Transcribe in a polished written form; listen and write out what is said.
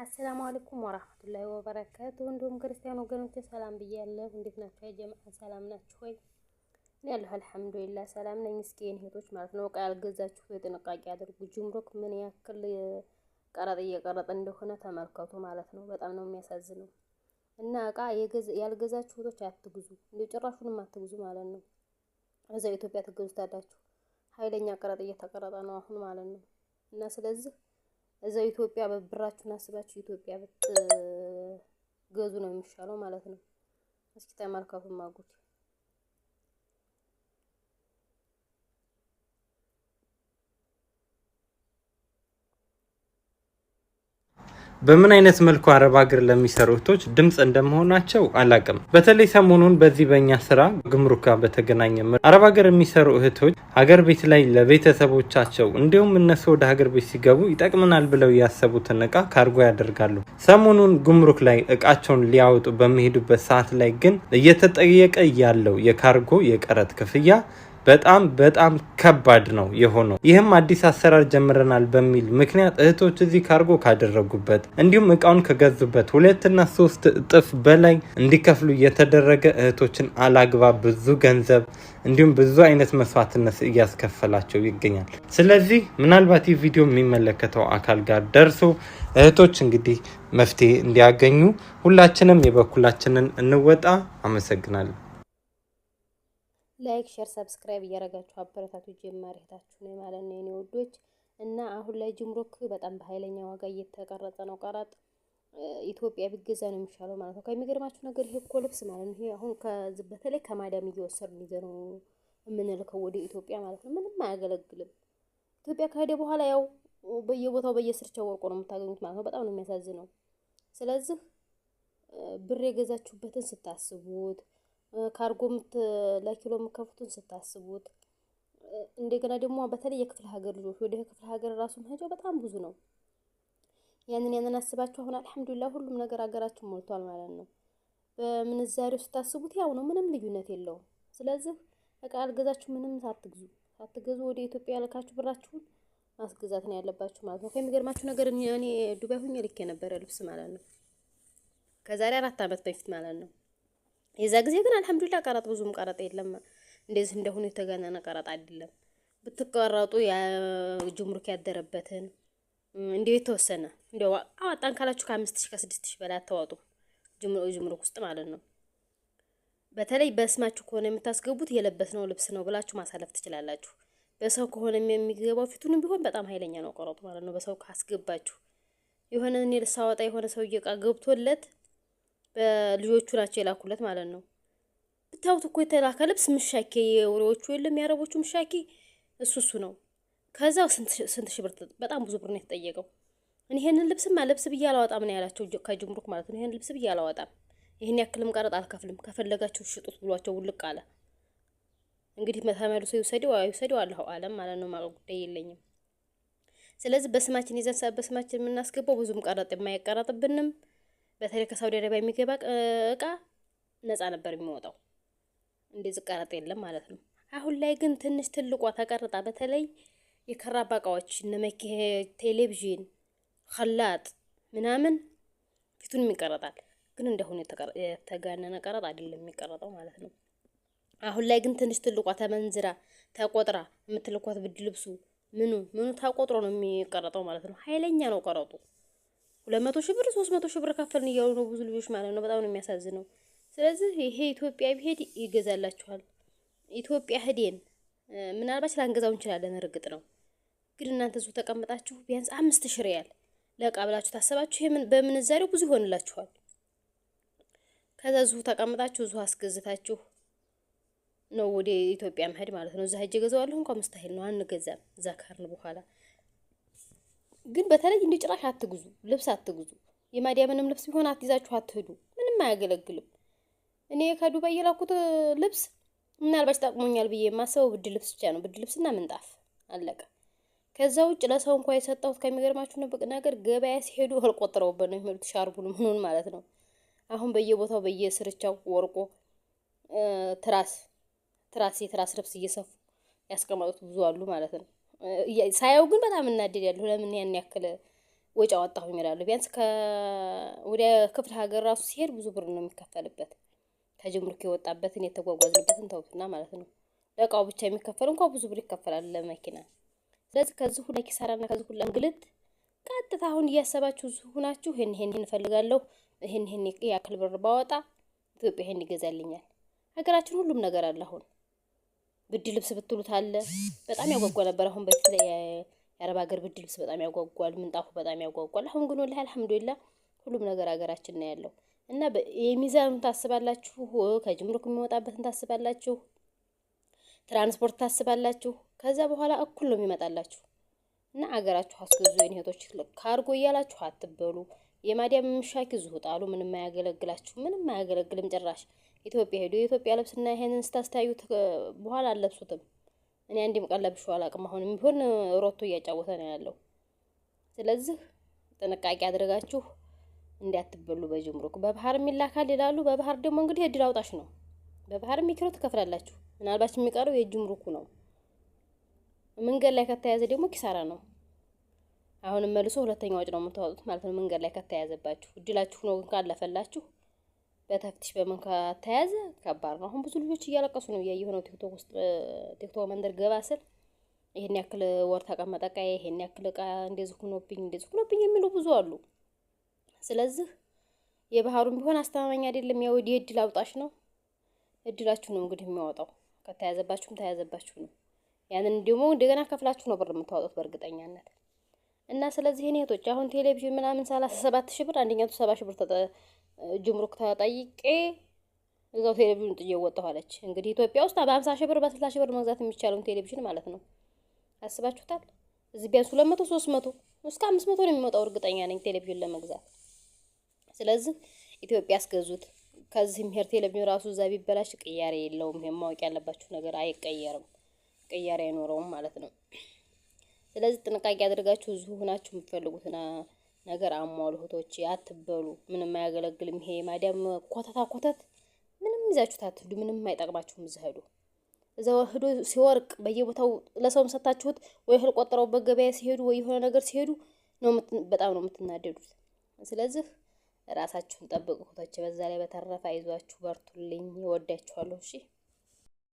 አሰላሙ አለይኩም ወራህመቱላሂ ወበረካቱ። እንዲሁም ክርስቲያን ወገኖቼ ሰላም ብያለሁ። እንዴት ናችሁ? የጀማዓ ሰላም ናችሁ ወይ? እኔ ያለሁ አልሐምዱሊላህ ሰላም ነኝ። እስኪ እህቶች ማለት ነው እቃ ያልገዛችሁ ጥንቃቄ አድርጉ። ጅምሩክ ምን ያክል ቀረጥ እየቀረጠ እንደሆነ ተመልከቱ ማለት ነው። በጣም ነው የሚያሳዝነው። እና እቃ ያልገዛችሁ እህቶች አትግዙ፣ እንደ ጭራሹንም አትግዙ ማለት ነው። እዛው ኢትዮጵያ ትገዙታላችሁ። ኃይለኛ ቀረጥ እየተቀረጠ ነው አሁን ማለት ነው። እና ስለዚህ እዛው ኢትዮጵያ በብራችሁን አስባችሁ ኢትዮጵያ ብትገዙ ነው የሚሻለው ማለት ነው። እስኪ ተመልከቱ ማጉት በምን አይነት መልኩ አረብ ሀገር ለሚሰሩ እህቶች ድምጽ እንደመሆናቸው አላቅም። በተለይ ሰሞኑን በዚህ በእኛ ስራ ግምሩክ ጋር በተገናኘ አረብ ሀገር የሚሰሩ እህቶች ሀገር ቤት ላይ ለቤተሰቦቻቸው እንዲሁም እነሱ ወደ ሀገር ቤት ሲገቡ ይጠቅመናል ብለው ያሰቡትን እቃ ካርጎ ያደርጋሉ። ሰሞኑን ግምሩክ ላይ እቃቸውን ሊያወጡ በሚሄዱበት ሰዓት ላይ ግን እየተጠየቀ ያለው የካርጎ የቀረጥ ክፍያ በጣም ከባድ ነው የሆነው። ይህም አዲስ አሰራር ጀምረናል በሚል ምክንያት እህቶች እዚህ ካርጎ ካደረጉበት እንዲሁም እቃውን ከገዙበት 2 እና 3 እጥፍ በላይ እንዲከፍሉ እየተደረገ እህቶችን አላግባብ ብዙ ገንዘብ እንዲሁም ብዙ አይነት መስዋዕትነት እያስከፈላቸው ይገኛል። ስለዚህ ምናልባት ይህ ቪዲዮ የሚመለከተው አካል ጋር ደርሶ እህቶች እንግዲህ መፍትሄ እንዲያገኙ ሁላችንም የበኩላችንን እንወጣ። አመሰግናለሁ። ላይክ ሼር ሰብስክራይብ እያደረጋችሁ አበረታቱ። ጀማሪ እህታችሁ ነው ማለት ነው የኔ ውዶች። እና አሁን ላይ ጅምሩክ በጣም በኃይለኛ ዋጋ እየተቀረጠ ነው። ቀረጥ ኢትዮጵያ ቢገዛ ነው የሚሻለው ማለት ነው። ከሚገርማችሁ ነገር ይሄ እኮ ልብስ ማለት ነው። ይሄ አሁን በተለይ ከማዳም እየወሰድን ይዘን ነው የምንልከው ወደ ኢትዮጵያ ማለት ነው። ምንም አያገለግልም። ኢትዮጵያ ከሄደ በኋላ ያው በየቦታው በየስርቻው ወርቆ ነው የምታገኙት ማለት ነው። በጣም ነው የሚያሳዝነው። ስለዚህ ብር የገዛችሁበትን ስታስቡት ካርጎ ለኪሎ የምከፍቱን ስታስቡት እንደገና ደግሞ በተለይ የክፍለ ሀገር ልጆች ወደ ክፍለ ሀገር ራሱ መሄጃው በጣም ብዙ ነው። ያንን አስባችሁ አሁን አልሐምዱሊላህ ሁሉም ነገር ሀገራችን ሞልቷል ማለት ነው። በምንዛሬው ስታስቡት ያው ነው፣ ምንም ልዩነት የለውም። ስለዚህ እቃ ያልገዛችሁ ምንም ሳትገዙ ወደ ኢትዮጵያ ልካችሁ ብራችሁን ማስገዛት ነው ያለባችሁ ማለት ነው። ከሚገርማችሁ ነገር እኔ ዱባይ ሆኜ ልኬ ነበረ ልብስ ማለት ነው፣ ከዛሬ 4 ዓመት በፊት ማለት ነው። የዛ ጊዜ ግን አልሐምዱሊላህ ቀረጥ ብዙም ቀረጥ የለም። እንደዚህ እንደሆነ የተጋነነ ቀረጥ አይደለም። ብትቀረጡ ያ ጅምሩክ ያደረበትን እንዴው የተወሰነ እንደው አወጣን ካላችሁ ከ5000 ከ6000 በላይ አታወጡ ጅምሩክ ውስጥ ማለት ነው። በተለይ በስማችሁ ከሆነ የምታስገቡት የለበስነው ልብስ ነው ብላችሁ ማሳለፍ ትችላላችሁ። በሰው ከሆነ የሚገባው ፊቱንም ቢሆን በጣም ኃይለኛ ነው ቀረጡ ማለት ነው። በሰው ካስገባችሁ የሆነ እኔ ልሳወጣ የሆነ ሰውዬ እቃ ገብቶለት በልጆቹ ናቸው የላኩለት ማለት ነው። ብታውት እኮ የተላከ ልብስ ምሻኪ የወሬዎቹ የለም ያረቦቹ ምሻኪ እሱ ነው። ከዛው ስንት ሺህ ብር በጣም ብዙ ብር ነው የተጠየቀው። እኔ ይሄንን ልብስማ ልብስ ብዬ አላወጣም ነው ያላቸው ከጅምሩክ ማለት ነው። ይሄን ልብስ ብዬ አላወጣም፣ ይሄን ያክልም ቀረጥ አልከፍልም፣ ከፈለጋችሁ ሽጡት ብሏቸው ውልቅ አለ። እንግዲህ ተመልሶ ይውሰደው አላሁ አለም ማለት ነው። ማለት ጉዳይ የለኝም። ስለዚህ በስማችን ይዘን በስማችን የምናስገባው ብዙም ቀረጥ የማይቀረጥብንም። በተለይ ከሳውዲ አረቢያ የሚገባ እቃ ነፃ ነበር የሚወጣው፣ እንደዚህ ቀረጥ የለም ማለት ነው። አሁን ላይ ግን ትንሽ ትልቋ ተቀርጣ፣ በተለይ የከራባ እቃዎች እነ ቴሌቪዥን፣ ኸላጥ ምናምን ፊቱን ይቀረጣል። ግን እንደሆነ የተጋነነ ቀረጥ አይደለም የሚቀረጠው ማለት ነው። አሁን ላይ ግን ትንሽ ትልቋ ተመንዝራ ተቆጥራ የምትልኳት ብድ ልብሱ ምኑ ተቆጥሮ ነው የሚቀረጠው ማለት ነው። ኃይለኛ ነው ቀረጡ። 200 ሺህ ብር 300 ሺህ ብር ከፈልን እያሉ ነው ብዙ ልጆች ማለት ነው። በጣም ነው የሚያሳዝነው። ስለዚህ ይሄ ኢትዮጵያ ቢሄድ ይገዛላችኋል። ኢትዮጵያ ሄደን ምናልባት ላንገዛው እንችላለን፣ እርግጥ ነው። ግን እናንተ እዚሁ ተቀምጣችሁ ቢያንስ 5000 ሪያል ለእቃ ብላችሁ ታሰባችሁ ይሄ በምንዛሬው ብዙ ይሆንላችኋል። ከዛ እዚሁ ተቀምጣችሁ እዚሁ አስገዝታችሁ ነው ወደ ኢትዮጵያ መሄድ ማለት ነው። እዛ ሄጄ ገዛዋለሁ እንኳን ሙስታሂል ነው፣ አንገዛም እዛ ካርን በኋላ። ግን በተለይ እንደ ጭራሽ አትግዙ፣ ልብስ አትግዙ። የማዲያምንም ልብስ ቢሆን አትይዛችሁ አትሄዱ፣ ምንም አያገለግልም። እኔ ከዱባይ የላኩት ልብስ ምናልባት ጠቅሞኛል ብዬ የማስበው ብድ ልብስ ብቻ ነው፣ ብድ ልብስና ምንጣፍ አለቀ። ከዛ ውጭ ለሰው እንኳን የሰጠሁት ከሚገርማችሁ ነገር ገበያ ሲሄዱ አልቆጥረውበት ነው የሚሉት፣ ሻርቡን ምኑን ማለት ነው። አሁን በየቦታው በየስርቻው ወርቆ የትራስ ልብስ እየሰፉ ያስቀመጡት ብዙ አሉ ማለት ነው። ሳየው ግን በጣም እናደዳለሁ። ለምን ያን ያክል ወጪ አወጣሁኝ እላለሁ። ቢያንስ ወደ ክፍለ ሀገር ራሱ ሲሄድ ብዙ ብር ነው የሚከፈልበት። ከጅምሩክ የወጣበትን የተጓጓዝንበትን ተውትና ማለት ነው። ለእቃው ብቻ የሚከፈል እንኳን ብዙ ብር ይከፈላል ለመኪና። ስለዚህ ከዚህ ሁላ ኪሳራና ከዚህ ሁላ እንግልት ቀጥታ አሁን እያሰባችሁ ሆናችሁ ይሄን እፈልጋለሁ ይሄን ያክል ብር ባወጣ ኢትዮጵያ ይሄን ይገዛልኛል። ሀገራችን ሁሉም ነገር አለ። አሁን ብርድ ልብስ ብትሉት አለ። በጣም ያጓጓ ነበር። አሁን በፊት ላይ የአረብ ሀገር ብርድ ልብስ በጣም ያጓጓል፣ ምንጣፉ በጣም ያጓጓል። አሁን ግን ወላሂ አልሐምዱሊላህ ሁሉም ነገር ሀገራችን ነው ያለው እና የሚዛኑን ታስባላችሁ፣ ከጅምሩክ የሚወጣበትን ታስባላችሁ፣ ትራንስፖርት ታስባላችሁ። ከዛ በኋላ እኩል ነው የሚመጣላችሁ እና አገራችሁ አስገዙ። የኔ እህቶች ካርጎ እያላችሁ አትበሉ። የማዲያም ምሻኪ ዝሁ ጣሉ። ምንም አያገለግላችሁ፣ ምንም አያገለግልም ጭራሽ። ኢትዮጵያ ሄዱ የኢትዮጵያ ልብስና ይሄንን ስታስታዩት በኋላ አለብሱትም። እኔ አንዴም ቀን ለብሼው አላውቅም። አሁንም ቢሆን ሮቶ እያጫወተ ነው ያለው። ስለዚህ ጥንቃቄ አድርጋችሁ እንዲያትበሉ በጅምሩክ። በባህር የሚላካል ይላሉ። በባህር ደግሞ እንግዲህ እድል አውጣሽ ነው። በባህር ኪሎ ትከፍላላችሁ። ምናልባት የሚቀረው የጅምሩኩ ነው። መንገድ ላይ ከተያዘ ደግሞ ኪሳራ ነው። አሁንም መልሶ ሁለተኛ ወጭ ነው የምታወጡት ማለት ነው። መንገድ ላይ ከተያዘባችሁ እድላችሁ ነው። ግን ካለፈላችሁ በተፍትሽ በምን ከተያዘ ከባድ ነው። አሁን ብዙ ልጆች እያለቀሱ ነው እያየሁ ነው ቲክቶክ ውስጥ። ቲክቶክ መንደር ገባ ስል ይሄን ያክል ወር ተቀመጠ ዕቃ፣ ይሄን ያክል ዕቃ እንደዚህ ሆኖብኝ የሚሉ ብዙ አሉ። ስለዚህ የባህሩም ቢሆን አስተማማኝ አይደለም። ያው የእድል አውጣሽ ነው። እድላችሁ ነው እንግዲህ የሚያወጣው። ከተያዘባችሁም ተያዘባችሁ ነው። ያንን ደግሞ እንደገና ከፍላችሁ ነው ብር የምታወጡት በእርግጠኛነት። እና ስለዚህ እኔ እህቶች አሁን ቴሌቪዥን ምናምን 37 ሺህ ብር አንደኛቱ 70 ሺህ ብር ጅምሩክ ተጠይቄ እዛው ቴሌቪዥን ጥዬ ወጣሁ አለች። እንግዲህ ኢትዮጵያ ውስጥ በ50 ሺህ ብር በ60 ሺህ ብር መግዛት የሚቻለውን ቴሌቪዥን ማለት ነው። አስባችሁታል? እዚህ ቢያንስ 200 300 እስከ 500 ነው የሚወጣው እርግጠኛ ነኝ ቴሌቪዥን ለመግዛት። ስለዚህ ኢትዮጵያ አስገዙት። ከዚህ ሄር ቴሌቪዥን ራሱ እዛ ቢበላሽ ቅያሬ የለውም። ይሄን ማወቅ ያለባችሁ ነገር አይቀየርም፣ ቅያሬ አይኖረውም ማለት ነው። ስለዚህ ጥንቃቄ አድርጋችሁ እዚሁ ሆናችሁ የምትፈልጉትና ነገር አሟሉ እህቶቼ። አትበሉ። ምንም አያገለግልም። ይሄ ማዲያም ኮተት ምንም ይዛችሁት አትሄዱ። ምንም አይጠቅማችሁም። እዛው ሄዶ ሲወርቅ በየቦታው ለሰውም ሰታችሁት ወይ እህል ቆጥረውበት ገበያ ሲሄዱ ወይ የሆነ ነገር ሲሄዱ ነው በጣም ነው የምትናደዱት። ስለዚህ ራሳችሁን ጠብቁ እህቶቼ። በዛ ላይ በተረፈ አይዟችሁ፣ በርቱልኝ። እወዳችኋለሁ። እሺ